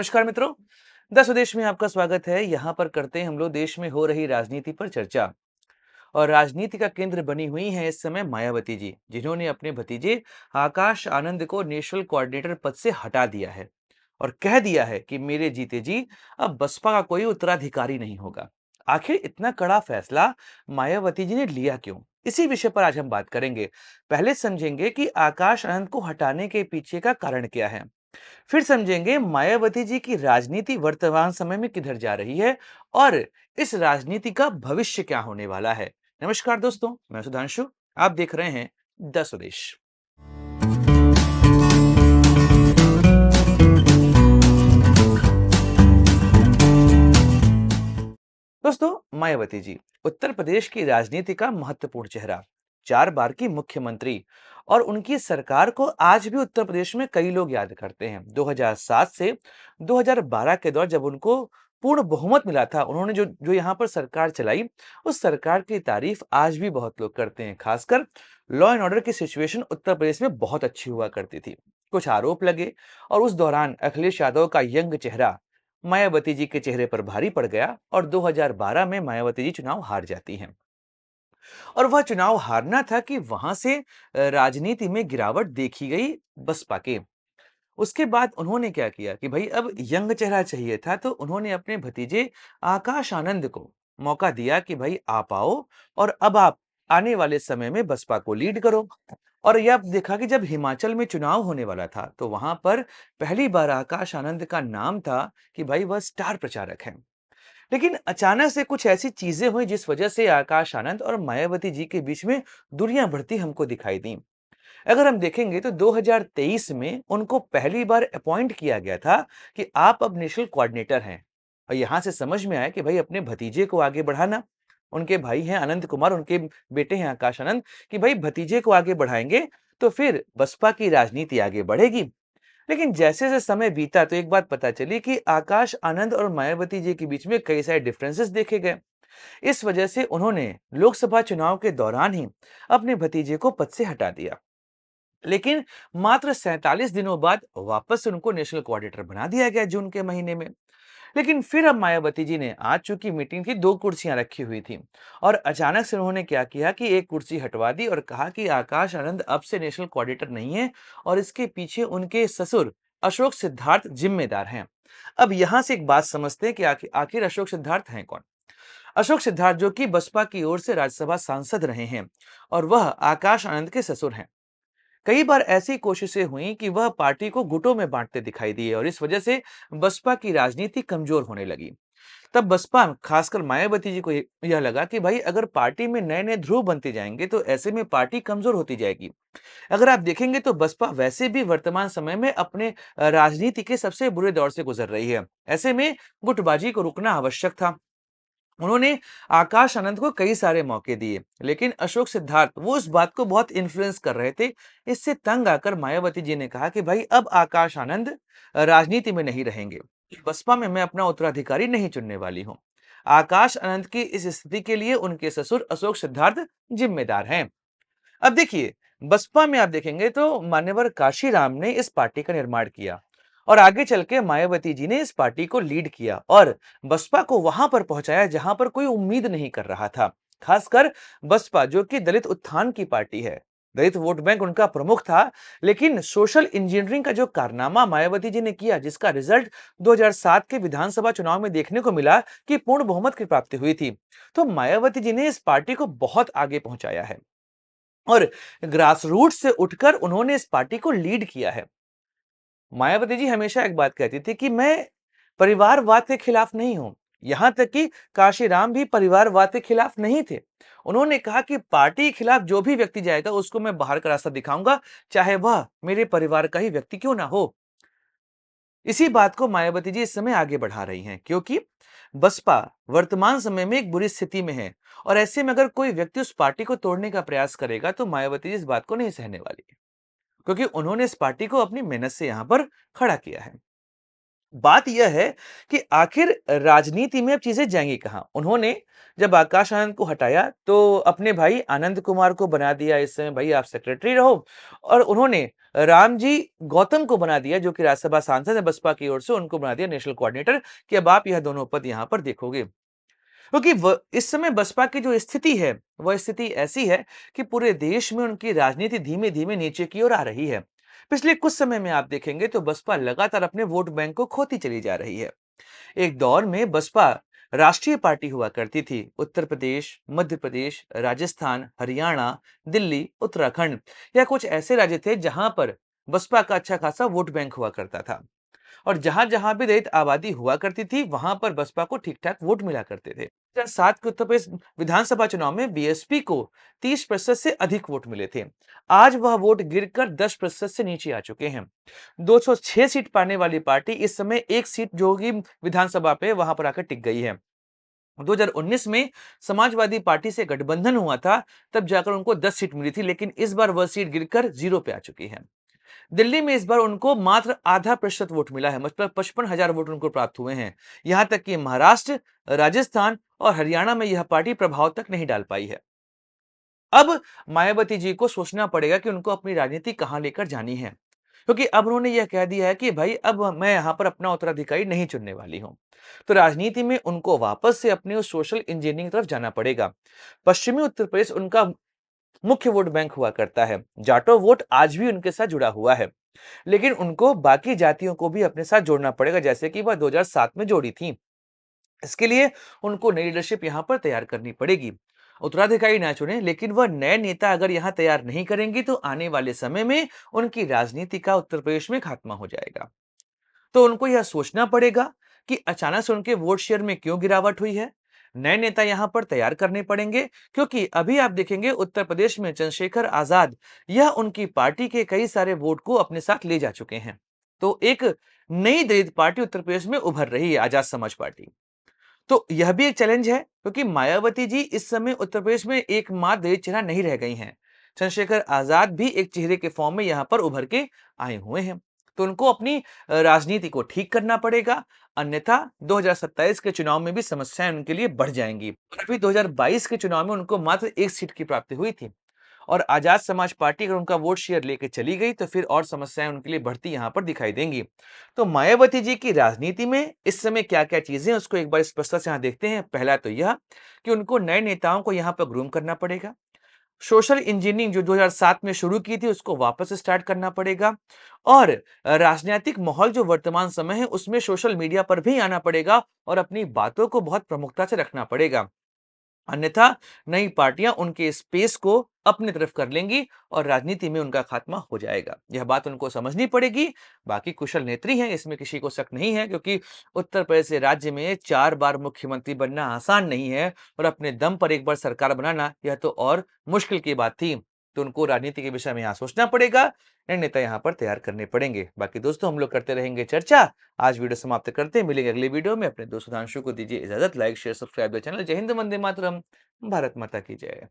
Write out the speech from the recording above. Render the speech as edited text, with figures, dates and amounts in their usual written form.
नमस्कार मित्रों। द स्वदेश में आपका स्वागत है। यहाँ पर करते हैं हम लोग देश में हो रही राजनीति पर चर्चा। और राजनीति का केंद्र बनी हुई हैं इस समय मायावती जी, जिन्होंने अपने भतीजे आकाश आनंद को नेशनल कोऑर्डिनेटर पद से हटा दिया है और कह दिया है कि मेरे जीते जी अब बसपा का कोई उत्तराधिकारी नहीं होगा। आखिर इतना कड़ा फैसला मायावती जी ने लिया क्यों? इसी विषय पर आज हम बात करेंगे। पहले समझेंगे कि आकाश आनंद को हटाने के पीछे का कारण क्या है। फिर समझेंगे मायावती जी की राजनीति वर्तमान समय में किधर जा रही है और इस राजनीति का भविष्य क्या होने वाला है। नमस्कार दोस्तों, मैं सुधांशु। आप देख रहे हैं द स्वदेश। दोस्तों, मायावती जी उत्तर प्रदेश की राजनीति का महत्वपूर्ण चेहरा, 4 बार की मुख्यमंत्री, और उनकी सरकार को आज भी उत्तर प्रदेश में कई लोग याद करते हैं। 2007 से 2012 के दौर जब उनको पूर्ण बहुमत मिला था, उन्होंने जो जो यहाँ पर सरकार चलाई, उस सरकार की तारीफ आज भी बहुत लोग करते हैं। खासकर लॉ एंड ऑर्डर की सिचुएशन उत्तर प्रदेश में बहुत अच्छी हुआ करती थी। कुछ आरोप लगे और उस दौरान अखिलेश यादव का यंग चेहरा मायावती जी के चेहरे पर भारी पड़ गया और 2012 में मायावती जी चुनाव हार जाती हैं। और वह चुनाव हारना था कि वहां से राजनीति में गिरावट देखी गई बसपा के। उसके बाद उन्होंने क्या किया कि भाई अब यंग चेहरा चाहिए था, तो उन्होंने अपने भतीजे आकाश आनंद को मौका दिया कि भाई आप आओ और अब आप आने वाले समय में बसपा को लीड करो। और यह अब देखा कि जब हिमाचल में चुनाव होने वाला था, तो वहां पर पहली बार आकाश आनंद का नाम था कि भाई वह स्टार प्रचारक हैं। लेकिन अचानक से कुछ ऐसी चीजें हुई जिस वजह से आकाश आनंद और मायावती जी के बीच में दूरियां बढ़ती हमको दिखाई दी। अगर हम देखेंगे तो 2023 में उनको पहली बार अपॉइंट किया गया था कि आप अब नेशनल कोऑर्डिनेटर हैं। और यहां से समझ में आया कि भाई अपने भतीजे को आगे बढ़ाना, उनके भाई हैं अनंत कुमार, उनके बेटे हैं आकाश आनंद, कि भाई भतीजे को आगे बढ़ाएंगे तो फिर बसपा की राजनीति आगे बढ़ेगी। लेकिन जैसे जैसे समय बीता तो एक बात पता चली कि आकाश आनंद और मायावती जी के बीच में कई सारे डिफरेंसेस देखे गए। इस वजह से उन्होंने लोकसभा चुनाव के दौरान ही अपने भतीजे को पद से हटा दिया। लेकिन मात्र 47 दिनों बाद वापस से उनको नेशनल कोऑर्डिनेटर बना दिया गया जून के महीने में। लेकिन फिर अब मायावती जी ने, आज चूंकि मीटिंग थी, 2 कुर्सियां रखी हुई थी और अचानक से उन्होंने क्या किया कि एक कुर्सी हटवा दी और कहा कि आकाश आनंद अब से नेशनल कोऑर्डिनेटर नहीं है और इसके पीछे उनके ससुर अशोक सिद्धार्थ जिम्मेदार हैं। अब यहां से एक बात समझते हैं कि आखिर अशोक सिद्धार्थ हैं कौन। अशोक सिद्धार्थ जो कि बसपा की ओर से राज्यसभा सांसद रहे हैं और वह आकाश आनंद के ससुर हैं। कई बार ऐसी कोशिशें हुई कि वह पार्टी को गुटों में बांटते दिखाई दिए और इस वजह से बसपा की राजनीति कमजोर होने लगी। तब बसपा, खासकर मायावती जी को यह लगा कि भाई अगर पार्टी में नए नए ध्रुव बनते जाएंगे तो ऐसे में पार्टी कमजोर होती जाएगी। अगर आप देखेंगे तो बसपा वैसे भी वर्तमान समय में अपने राजनीति के सबसे बुरे दौर से गुजर रही है। ऐसे में गुटबाजी को रुकना आवश्यक था। उन्होंने आकाश आनंद को कई सारे मौके दिए, लेकिन अशोक सिद्धार्थ वो उस बात को बहुत इन्फ्लुएंस कर रहे थे। इससे तंग आकर मायावती जी ने कहा कि भाई अब आकाश आनंद राजनीति में नहीं रहेंगे, बसपा में मैं अपना उत्तराधिकारी नहीं चुनने वाली हूं। आकाश आनंद की इस स्थिति के लिए उनके ससुर अशोक सिद्धार्थ जिम्मेदार हैं। अब देखिए, बसपा में आप देखेंगे तो मान्यवर काशीराम ने इस पार्टी का निर्माण किया और आगे चल के मायावती जी ने इस पार्टी को लीड किया और बसपा को वहां पर पहुंचाया जहां पर कोई उम्मीद नहीं कर रहा था। खासकर बसपा जो कि दलित उत्थान की पार्टी है, दलित वोट बैंक उनका प्रमुख था। लेकिन सोशल इंजीनियरिंग का जो कारनामा मायावती जी ने किया, जिसका रिजल्ट 2007 के विधानसभा चुनाव में देखने को मिला कि पूर्ण बहुमत की प्राप्ति हुई थी, तो मायावती जी ने इस पार्टी को बहुत आगे पहुंचाया है और ग्रास रूट से उठकर उन्होंने इस पार्टी को लीड किया है। मायावती जी हमेशा एक बात कहती थी कि मैं परिवारवाद के खिलाफ नहीं हूं। यहां तक कि काशीराम भी परिवारवाद के खिलाफ नहीं थे। उन्होंने कहा कि पार्टी के खिलाफ जो भी व्यक्ति जाएगा उसको मैं बाहर का रास्ता दिखाऊंगा, चाहे वह मेरे परिवार का ही व्यक्ति क्यों ना हो। इसी बात को मायावती जी इस समय आगे बढ़ा रही हैं, क्योंकि बसपा वर्तमान समय में एक बुरी स्थिति में है और ऐसे में अगर कोई व्यक्ति उस पार्टी को तोड़ने का प्रयास करेगा तो मायावती जी इस बात को नहीं सहने वाली है, क्योंकि उन्होंने इस पार्टी को अपनी मेहनत से यहां पर खड़ा किया है। बात यह है कि आखिर राजनीति में अब चीजें जाएंगी कहाँ? उन्होंने जब आकाश आनंद को हटाया तो अपने भाई आनंद कुमार को बना दिया, इस समय भाई आप सेक्रेटरी रहो, और उन्होंने रामजी गौतम को बना दिया जो कि राज्यसभा सांसद है बसपा की ओर से, उनको बना दिया नेशनल कोऑर्डिनेटर कि अब आप यह दोनों पद यहाँ पर देखोगे। क्योंकि इस समय बसपा की जो स्थिति है, वह स्थिति ऐसी है कि पूरे देश में उनकी राजनीति धीमे-धीमे नीचे की ओर आ रही है। पिछले कुछ समय में आप देखेंगे तो बसपा लगातार अपने वोट बैंक को खोती चली जा रही है। एक दौर में बसपा राष्ट्रीय पार्टी हुआ करती थी। उत्तर प्रदेश, मध्य प्रदेश, राजस्थान, हरियाणा, दिल्ली, उत्तराखंड, या कुछ ऐसे राज्य थे जहां पर बसपा का अच्छा खासा वोट बैंक हुआ करता था। और जहां-जहां भी दलित आबादी हुआ करती थी, वहां पर बसपा को ठीक-ठाक वोट मिला करते थे। 2007 के उत्तर प्रदेश विधानसभा चुनाव में बीएसपी को 30% से अधिक वोट मिले थे। आज वह वोट गिरकर 10% से नीचे आ चुके हैं। 206 सीट पाने वाली पार्टी इस समय एक सीट जो कि विधानसभा पे वहां पर आकर टिक गई है। 2019 में समाजवादी पार्टी से गठबंधन हुआ था, तब जाकर उनको 10 सीट मिली थी, लेकिन इस बार वह सीट गिरकर 0 पे आ चुकी है। दिल्ली में इस बार उनको मात्र आधा प्रतिशत वोट मिला है, मतलब 55,000 वोट उनको प्राप्त हुए हैं। यहां तक कि महाराष्ट्र, राजस्थान और हरियाणा में यह पार्टी प्रभाव तक नहीं डाल पाई है। अब मायावती जी को सोचना पड़ेगा कि उनको अपनी राजनीति कहां लेकर जानी है, क्योंकि अब उन्होंने यह कह दिया है कि भाई अब मैं यहां पर अपना उत्तराधिकारी नहीं चुनने वाली हूं। तो राजनीति में उनको वापस से अपने उस सोशल इंजीनियरिंग तरफ जाना पड़ेगा। पश्चिमी उत्तर प्रदेश उनका मुख्य वोट बैंक हुआ करता है। जाटो वोट आज भी उनके साथ जुड़ा हुआ है। लेकिन उनको बाकी जातियों को भी अपने साथ जोड़ना पड़ेगा, जैसे कि वह 2007 में जोड़ी थी। इसके लिए उनको नई लीडरशिप यहाँ पर तैयार करनी पड़ेगी। उत्तराधिकारी ना चुने, लेकिन वह नए नेता अगर यहाँ तैयार नहीं करेंगी तो आने वाले समय में उनकी राजनीति का उत्तर प्रदेश में खात्मा हो जाएगा। तो उनको यह सोचना पड़ेगा कि अचानक से उनके वोट शेयर में क्यों गिरावट हुई है। नए नेता यहां पर तैयार करने पड़ेंगे, क्योंकि अभी आप देखेंगे उत्तर प्रदेश में चंद्रशेखर आजाद यह उनकी पार्टी के कई सारे वोट को अपने साथ ले जा चुके हैं। तो एक नई दलित पार्टी उत्तर प्रदेश में उभर रही है, आजाद समाज पार्टी। तो यह भी एक चैलेंज है, क्योंकि मायावती जी इस समय उत्तर प्रदेश में एकमात्र दलित चेहरा नहीं रह गई हैं। चंद्रशेखर आजाद भी एक चेहरे के फॉर्म में यहाँ पर उभर के आए हुए हैं। तो उनको अपनी राजनीति को ठीक करना पड़ेगा, अन्यथा 2027 के चुनाव में भी समस्याएं उनके लिए बढ़ जाएंगी। और अभी 2022 के चुनाव में उनको मात्र एक सीट की प्राप्ति हुई थी, और आजाद समाज पार्टी अगर उनका वोट शेयर लेके चली गई तो फिर और समस्याएं उनके लिए बढ़ती यहां पर दिखाई देंगी। तो मायावती जी की राजनीति में इस समय क्या-क्या चीजें उसको एक बार स्पष्टता से यहां देखते हैं। पहला तो यह कि उनको नए नेताओं को यहां पर ग्रूम करना पड़ेगा। सोशल इंजीनियरिंग जो 2007 में शुरू की थी उसको वापस स्टार्ट करना पड़ेगा, और राजनीतिक माहौल जो वर्तमान समय है उसमें सोशल मीडिया पर भी आना पड़ेगा और अपनी बातों को बहुत प्रमुखता से रखना पड़ेगा। अन्यथा नई पार्टियां उनके स्पेस को अपनी तरफ कर लेंगी और राजनीति में उनका खात्मा हो जाएगा। यह बात उनको समझनी पड़ेगी। बाकी कुशल नेत्री हैं, इसमें किसी को शक नहीं है, क्योंकि उत्तर प्रदेश से राज्य में 4 बार मुख्यमंत्री बनना आसान नहीं है, और अपने दम पर एक बार सरकार बनाना यह तो और मुश्किल की बात थी। तो उनको राजनीति के विषय में यहाँ सोचना पड़ेगा, नए नेता यहाँ पर तैयार करने पड़ेंगे। बाकी दोस्तों हम लोग करते रहेंगे चर्चा। आज वीडियो समाप्त करते हैं, मिलेंगे अगले वीडियो में। अपने दोस्त सुधांशु को दीजिए इजाजत। Like share subscribe the channel. जय हिंद, वंदे मातरम। भारत माता की जय।